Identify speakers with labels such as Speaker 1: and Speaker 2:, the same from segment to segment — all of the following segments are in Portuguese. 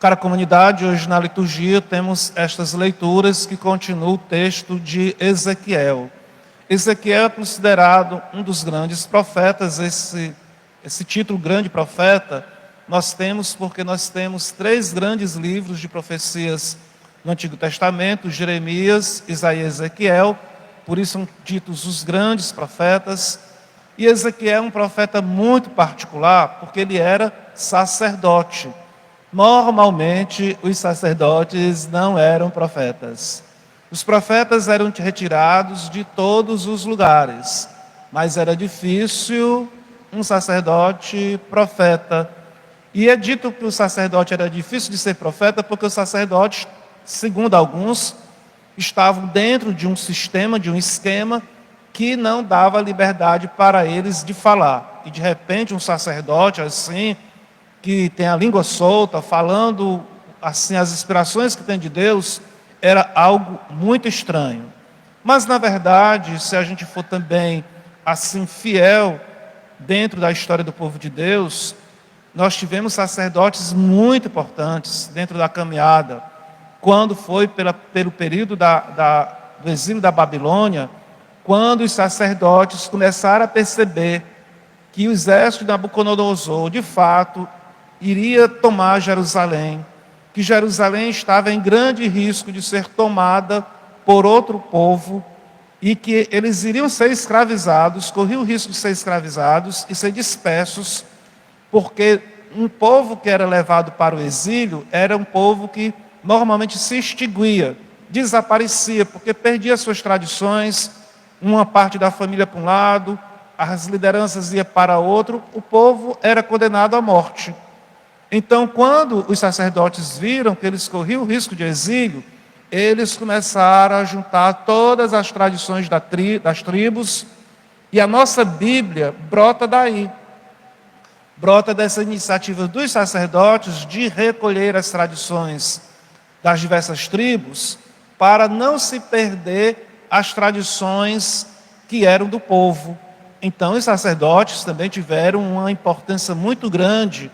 Speaker 1: Cara comunidade, hoje na liturgia temos estas leituras que continuam o texto de Ezequiel. Ezequiel é considerado um dos grandes profetas. Esse título, grande profeta, nós temos porque nós temos 3 grandes livros de profecias no Antigo Testamento: Jeremias, Isaías e Ezequiel. Por isso são ditos os grandes profetas. E Ezequiel é um profeta muito particular, porque ele era sacerdote. Normalmente, os sacerdotes não eram profetas. Os profetas eram retirados de todos os lugares, mas era difícil um sacerdote profeta. E é dito que o sacerdote era difícil de ser profeta porque os sacerdotes, segundo alguns, estavam dentro de um sistema, de um esquema que não dava liberdade para eles de falar. E de repente um sacerdote assim, que tem a língua solta, falando assim as inspirações que tem de Deus, era algo muito estranho. Mas na verdade, se a gente for também assim fiel dentro da história do povo de Deus, nós tivemos sacerdotes muito importantes dentro da caminhada. Quando foi pelo período do exílio da Babilônia, quando os sacerdotes começaram a perceber que o exército de Nabucodonosor, de fato, iria tomar Jerusalém, que Jerusalém estava em grande risco de ser tomada por outro povo e que eles iriam ser escravizados, corriam o risco de ser escravizados e ser dispersos, porque um povo que era levado para o exílio era um povo que normalmente se extinguia, desaparecia, porque perdia suas tradições, uma parte da família para um lado, as lideranças iam para outro, o povo era condenado à morte. Então, quando os sacerdotes viram que eles corriam o risco de exílio, eles começaram a juntar todas as tradições das tribos, e a nossa Bíblia brota daí. Brota dessa iniciativa dos sacerdotes de recolher as tradições das diversas tribos, para não se perder as tradições que eram do povo. Então, os sacerdotes também tiveram uma importância muito grande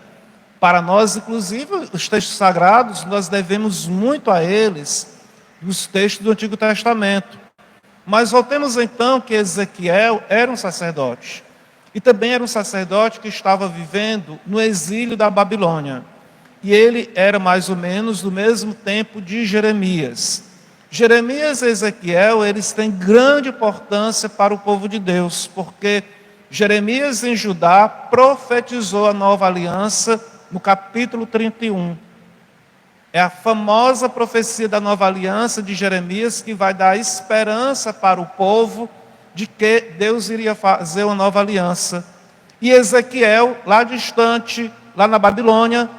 Speaker 1: para nós, inclusive os textos sagrados, nós devemos muito a eles, dos textos do Antigo Testamento. Mas voltemos então que Ezequiel era um sacerdote. E também era um sacerdote que estava vivendo no exílio da Babilônia. E ele era mais ou menos do mesmo tempo de Jeremias. Jeremias e Ezequiel, eles têm grande importância para o povo de Deus, porque Jeremias em Judá profetizou a nova aliança no capítulo 31. É a famosa profecia da nova aliança de Jeremias que vai dar esperança para o povo de que Deus iria fazer uma nova aliança. E Ezequiel, lá distante, lá na Babilônia,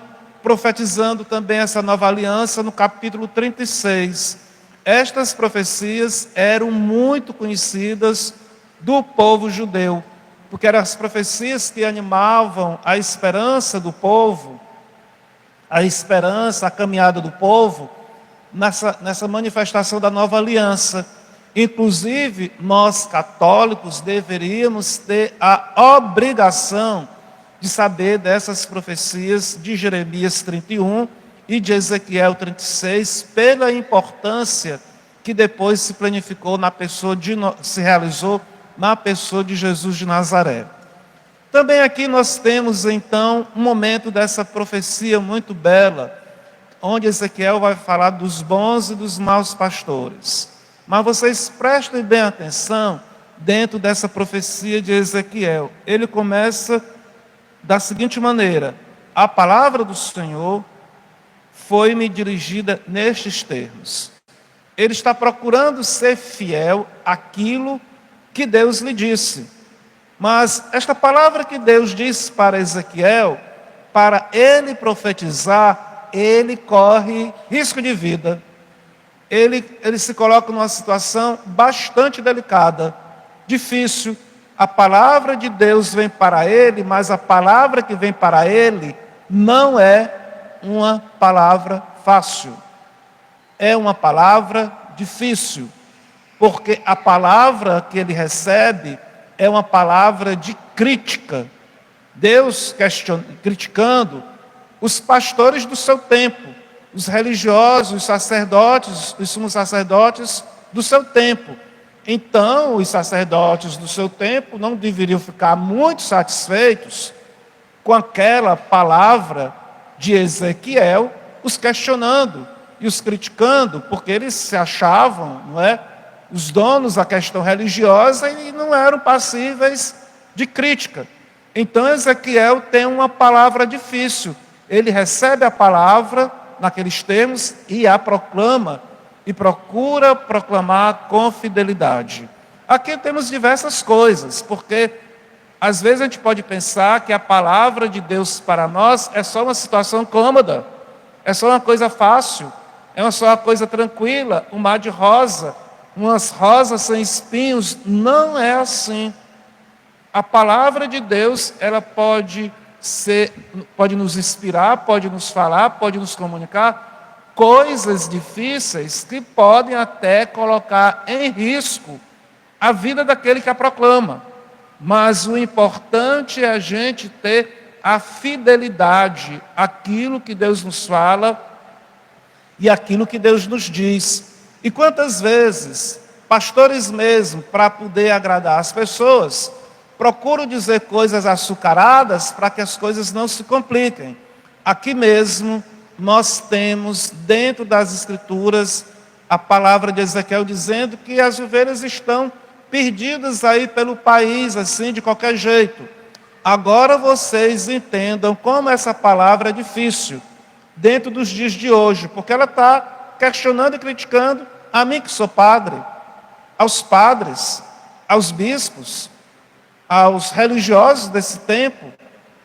Speaker 1: profetizando também essa nova aliança no capítulo 36. Estas profecias eram muito conhecidas do povo judeu, porque eram as profecias que animavam a esperança do povo, a esperança, a caminhada do povo, nessa manifestação da nova aliança. Inclusive, nós católicos deveríamos ter a obrigação de saber dessas profecias de Jeremias 31 e de Ezequiel 36, pela importância que depois se planificou se realizou na pessoa de Jesus de Nazaré. Também aqui nós temos então um momento dessa profecia muito bela, onde Ezequiel vai falar dos bons e dos maus pastores. Mas vocês prestem bem atenção dentro dessa profecia de Ezequiel. Ele começa da seguinte maneira: a palavra do Senhor foi-me dirigida nestes termos. Ele está procurando ser fiel àquilo que Deus lhe disse. Mas esta palavra que Deus disse para Ezequiel, para ele profetizar, ele corre risco de vida. Ele se coloca numa situação bastante delicada, difícil. A palavra de Deus vem para ele, mas a palavra que vem para ele não é uma palavra fácil. É uma palavra difícil, porque a palavra que ele recebe é uma palavra de crítica. Deus criticando, os pastores do seu tempo, os religiosos, os sacerdotes, os sumos sacerdotes do seu tempo. Então, os sacerdotes do seu tempo não deveriam ficar muito satisfeitos com aquela palavra de Ezequiel, os questionando e os criticando, porque eles se achavam, não é, os donos da questão religiosa e não eram passíveis de crítica. Então, Ezequiel tem uma palavra difícil. Ele recebe a palavra naqueles termos e a proclama, e procura proclamar com fidelidade. Aqui temos diversas coisas, porque às vezes a gente pode pensar que a palavra de Deus para nós é só uma situação cômoda, é só uma coisa fácil, é só uma coisa tranquila, um mar de rosa, umas rosas sem espinhos. Não é assim. A palavra de Deus, ela pode nos inspirar, pode nos falar, pode nos comunicar coisas difíceis que podem até colocar em risco a vida daquele que a proclama. Mas o importante é a gente ter a fidelidade àquilo que Deus nos fala e àquilo que Deus nos diz. E quantas vezes, pastores mesmo, para poder agradar as pessoas, procuram dizer coisas açucaradas para que as coisas não se compliquem. Aqui mesmo, nós temos dentro das Escrituras a palavra de Ezequiel dizendo que as ovelhas estão perdidas aí pelo país, assim, de qualquer jeito. Agora vocês entendam como essa palavra é difícil dentro dos dias de hoje, porque ela está questionando e criticando a mim que sou padre, aos padres, aos bispos, aos religiosos desse tempo,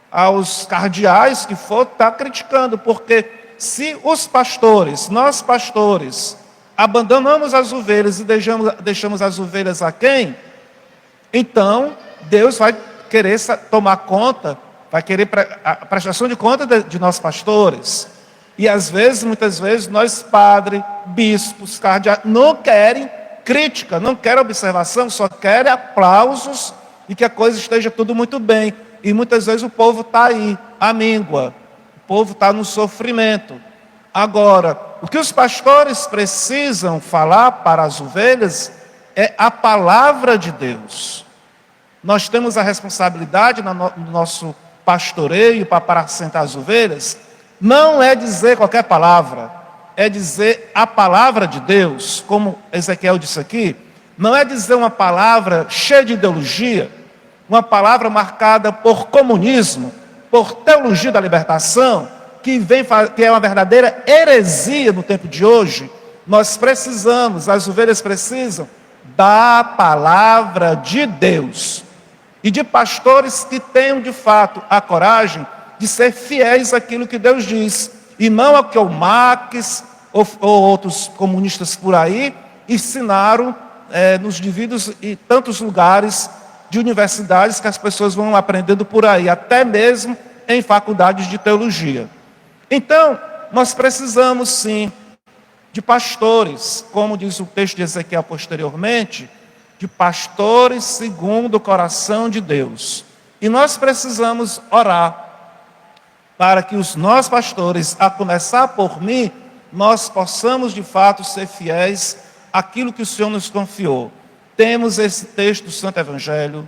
Speaker 1: aos cardeais que for, está criticando, porque se os pastores, nós pastores, abandonamos as ovelhas e deixamos as ovelhas a quem? Então, Deus vai querer tomar conta, vai querer a prestação de conta de nós pastores. E às vezes, muitas vezes, nós padres, bispos, cardeais, não querem crítica, não querem observação, só querem aplausos e que a coisa esteja tudo muito bem. E muitas vezes o povo está aí, à míngua. O povo está no sofrimento. Agora, o que os pastores precisam falar para as ovelhas é a palavra de Deus. Nós temos a responsabilidade no nosso pastoreio para apacentar as ovelhas, não é dizer qualquer palavra, é dizer a palavra de Deus, como Ezequiel disse aqui, não é dizer uma palavra cheia de ideologia, uma palavra marcada por comunismo, por teologia da libertação, que é uma verdadeira heresia no tempo de hoje. Nós precisamos, as ovelhas precisam da palavra de Deus e de pastores que tenham de fato a coragem de ser fiéis àquilo que Deus diz, e não ao que o Marx ou outros comunistas por aí ensinaram nos devidos e tantos lugares de universidades que as pessoas vão aprendendo por aí, até mesmo em faculdades de teologia. Então, nós precisamos sim de pastores, como diz o texto de Ezequiel posteriormente, de pastores segundo o coração de Deus. E nós precisamos orar para que os nossos pastores, a começar por mim, nós possamos de fato ser fiéis àquilo que o Senhor nos confiou. Temos esse texto do Santo Evangelho,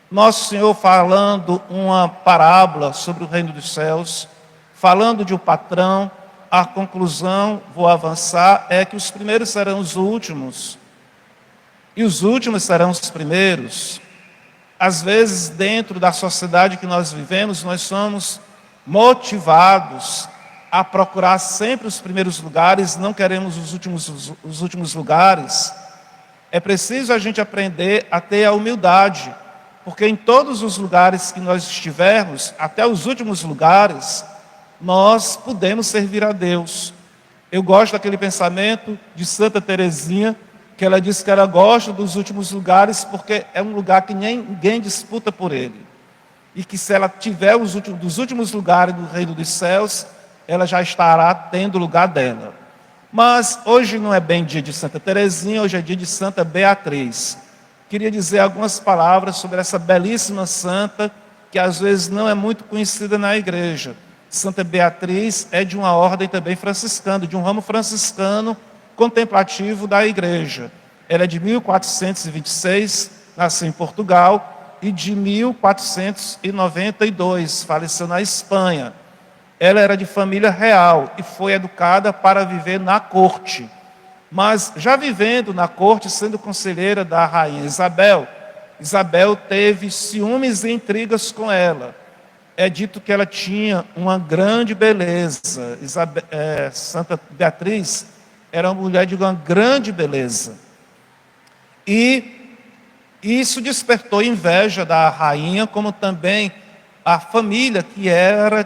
Speaker 1: Nosso Senhor falando uma parábola sobre o reino dos céus, falando de um patrão. A conclusão, vou avançar, é que os primeiros serão os últimos e os últimos serão os primeiros. Às vezes, dentro da sociedade que nós vivemos, nós somos motivados a procurar sempre os primeiros lugares, não queremos os últimos lugares. É preciso a gente aprender a ter a humildade, porque em todos os lugares que nós estivermos, até os últimos lugares, nós podemos servir a Deus. Eu gosto daquele pensamento de Santa Teresinha, que ela disse que ela gosta dos últimos lugares porque é um lugar que ninguém disputa por ele. E que se ela tiver dos últimos lugares do reino dos céus, ela já estará tendo o lugar dela. Mas hoje não é bem dia de Santa Teresinha, hoje é dia de Santa Beatriz. Queria dizer algumas palavras sobre essa belíssima santa, que às vezes não é muito conhecida na igreja. Santa Beatriz é de uma ordem também franciscana, de um ramo franciscano contemplativo da igreja. Ela é de 1426, nasceu em Portugal, e de 1492, faleceu na Espanha. Ela era de família real e foi educada para viver na corte. Mas já vivendo na corte, sendo conselheira da rainha Isabel, Isabel teve ciúmes e intrigas com ela. É dito que ela tinha uma grande beleza. Santa Beatriz era uma mulher de uma grande beleza. E isso despertou inveja da rainha, como também a família que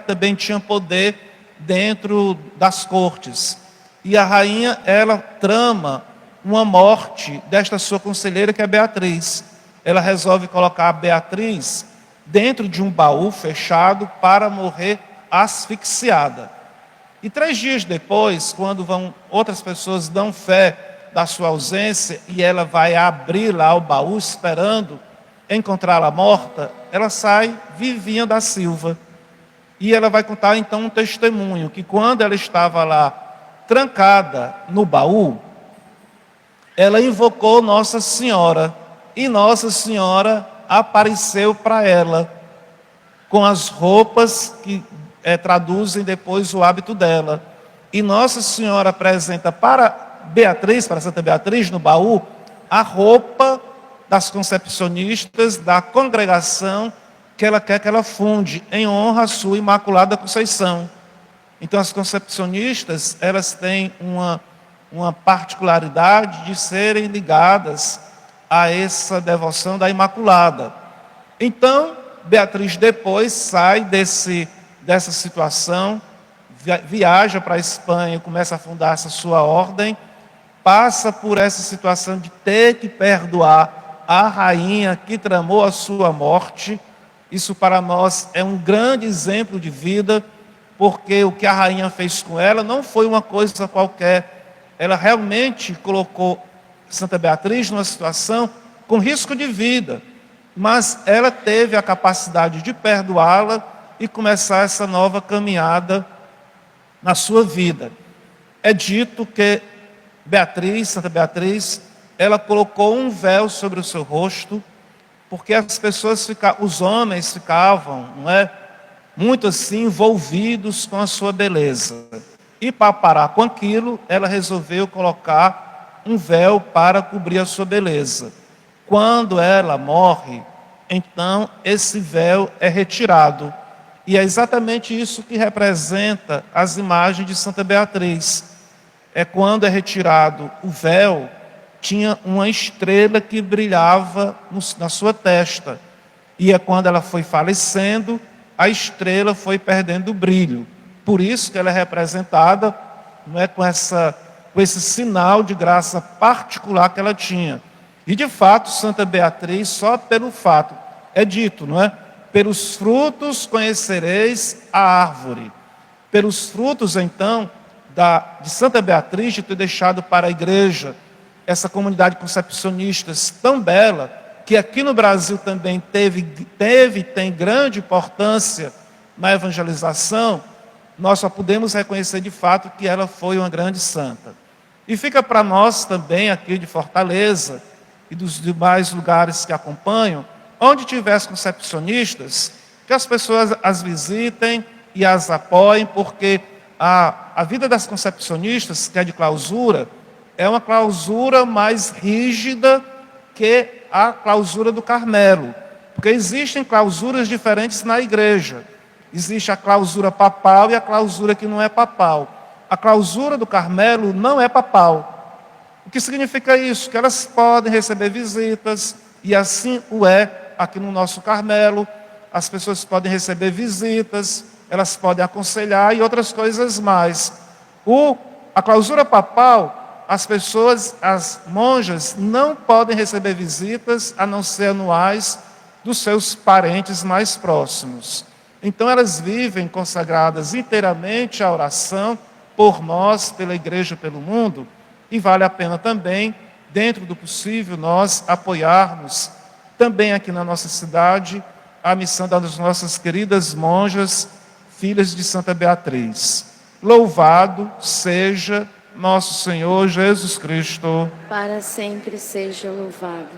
Speaker 1: também tinha poder dentro das cortes. E a rainha, ela trama uma morte desta sua conselheira, que é Beatriz. Ela resolve colocar a Beatriz dentro de um baú fechado para morrer asfixiada. E 3 dias depois, quando outras pessoas dão fé da sua ausência e ela vai abrir lá o baú esperando encontrá-la morta, ela sai vivinha da Silva. E ela vai contar então um testemunho, que quando ela estava lá trancada no baú, ela invocou Nossa Senhora, e Nossa Senhora apareceu para ela, com as roupas que traduzem depois o hábito dela. E Nossa Senhora apresenta para Beatriz, para Santa Beatriz, no baú, a roupa das concepcionistas da congregação que ela quer que ela funde, em honra à sua Imaculada Conceição. Então as concepcionistas, elas têm uma particularidade de serem ligadas a essa devoção da Imaculada. Então, Beatriz depois sai dessa situação, viaja para a Espanha, começa a fundar essa sua ordem, passa por essa situação de ter que perdoar a rainha que tramou a sua morte. Isso para nós é um grande exemplo de vida, porque o que a rainha fez com ela não foi uma coisa qualquer. Ela realmente colocou Santa Beatriz numa situação com risco de vida, mas ela teve a capacidade de perdoá-la e começar essa nova caminhada na sua vida. É dito que Santa Beatriz, ela colocou um véu sobre o seu rosto, porque os homens ficavam, muito assim envolvidos com a sua beleza. E para parar com aquilo, ela resolveu colocar um véu para cobrir a sua beleza. Quando ela morre, então esse véu é retirado. E é exatamente isso que representa as imagens de Santa Beatriz. É quando é retirado o véu, tinha uma estrela que brilhava na sua testa. E é quando ela foi falecendo, a estrela foi perdendo o brilho. Por isso que ela é representada, com esse sinal de graça particular que ela tinha. E de fato, Santa Beatriz, só pelo fato, é dito, pelos frutos conhecereis a árvore. Pelos frutos, então, de Santa Beatriz, de ter deixado para a igreja essa comunidade de concepcionistas tão bela, que aqui no Brasil também tem grande importância na evangelização, nós só podemos reconhecer de fato que ela foi uma grande santa. E fica para nós também aqui de Fortaleza e dos demais lugares que acompanham, onde tiver as concepcionistas, que as pessoas as visitem e as apoiem, porque a vida das concepcionistas, que é de clausura, é uma clausura mais rígida que a clausura do Carmelo, porque existem clausuras diferentes na igreja. Existe a clausura papal e a clausura que não é papal. A clausura do Carmelo não é papal. O que significa isso? Que elas podem receber visitas, e assim o é aqui no nosso Carmelo. As pessoas podem receber visitas, elas podem aconselhar e outras coisas mais. A clausura papal, as monjas não podem receber visitas, a não ser anuais, dos seus parentes mais próximos. Então elas vivem consagradas inteiramente à oração, por nós, pela igreja, pelo mundo, e vale a pena também, dentro do possível, nós apoiarmos, também aqui na nossa cidade, a missão das nossas queridas monjas filhas de Santa Beatriz. Louvado seja nosso Senhor Jesus Cristo.
Speaker 2: Para sempre seja louvado.